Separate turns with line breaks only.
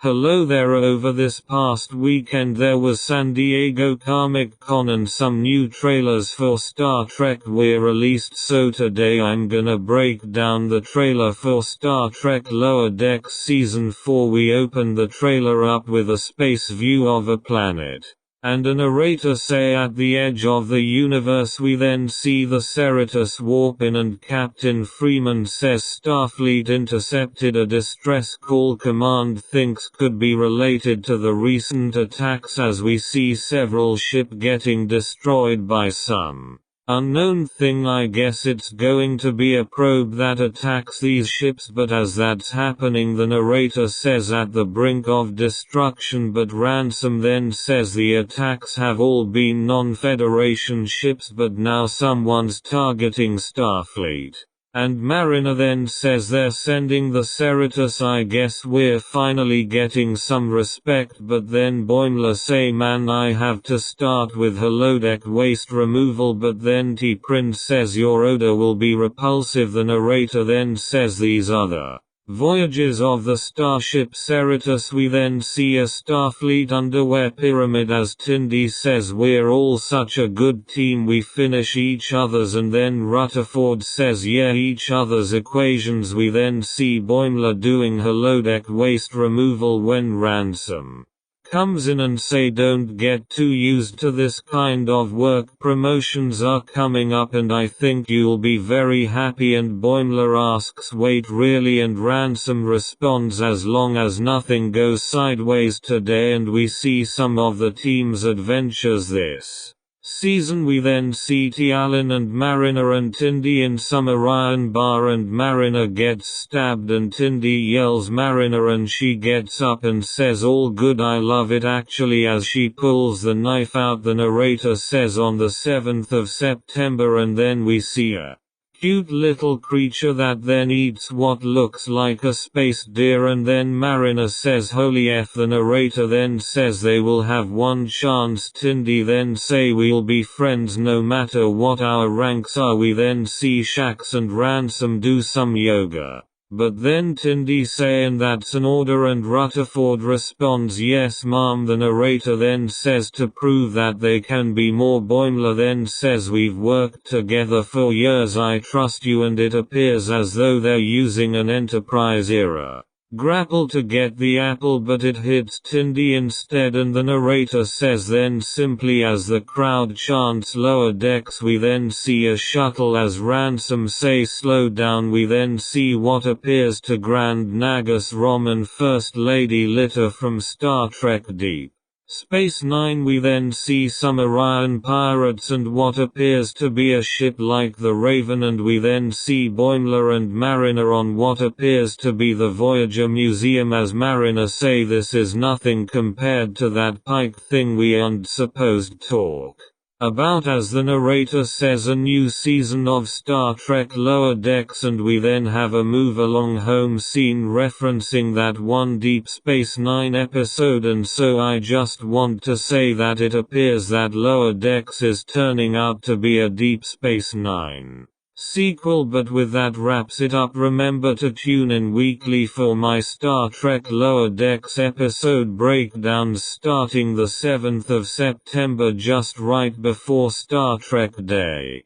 Hello there. Over this past weekend there was San Diego Comic-Con and some new trailers for Star Trek were released, so today I'm gonna break down the trailer for Star Trek Lower Decks Season 4. We open the trailer up with a space view of a planet and a narrator say at the edge of the universe. We then see the Cerritos warp in and Captain Freeman says Starfleet intercepted a distress call command thinks could be related to the recent attacks, as we see several ships getting destroyed by some unknown thing. I guess it's going to be a probe that attacks these ships, but as that's happening the narrator says at the brink of destruction, but Ransom then says the attacks have all been non-Federation ships, but now someone's targeting Starfleet. And Mariner then says they're sending the Cerritos. I guess we're finally getting some respect, but then Boimler say man I have to start with holodeck waste removal, but then T'Pring says your odor will be repulsive. The narrator then says these other voyages of the starship Cerritos. We then see a Starfleet underwear pyramid as Tendi says we're all such a good team, we finish each other's, and then Rutherford says yeah, each other's equations. We then see Boimler doing holodeck waste removal when Ransom comes in and say don't get too used to this kind of work, promotions are coming up and I think you'll be very happy. And Boimler asks wait really, and Ransom responds as long as nothing goes sideways today. And we see some of the team's adventures this season. We then see T'Alin and Mariner and Tendi in some Orion bar, and Mariner gets stabbed and Tendi yells Mariner and she gets up and says all good, I love it actually, as she pulls the knife out. The narrator says on the 7th of September, and then we see a cute little creature that then eats what looks like a space deer, and then Mariner says holy F. The narrator then says they will have one chance. Tendi then say we'll be friends no matter what our ranks are. We then see Shax and Ransom do some yoga, but then Tendi saying that's an order, and Rutherford responds yes ma'am. The narrator then says to prove that they can be more. Boimler then says we've worked together for years, I trust you, and it appears as though they're using an Enterprise era grapple to get the apple, but it hits Tendi instead, and the narrator says then simply as the crowd chants lower decks. We then see a shuttle as Ransom say slow down. We then see what appears to Grand Nagus Rom and First Lady Litter from Star Trek Deep Space Nine. We then see some Orion pirates and what appears to be a ship like the Raven, and we then see Boimler and Mariner on what appears to be the Voyager Museum, as Mariner say this is nothing compared to that Pike thing we aren't supposed talk about, as the narrator says a new season of Star Trek Lower Decks. And we then have a move along home scene referencing that one Deep Space Nine episode, and so I just want to say that it appears that Lower Decks is turning out to be a Deep Space Nine sequel. But with that wraps it up. Remember to tune in weekly for my Star Trek Lower Decks episode breakdowns starting the 7th of September, just right before Star Trek Day.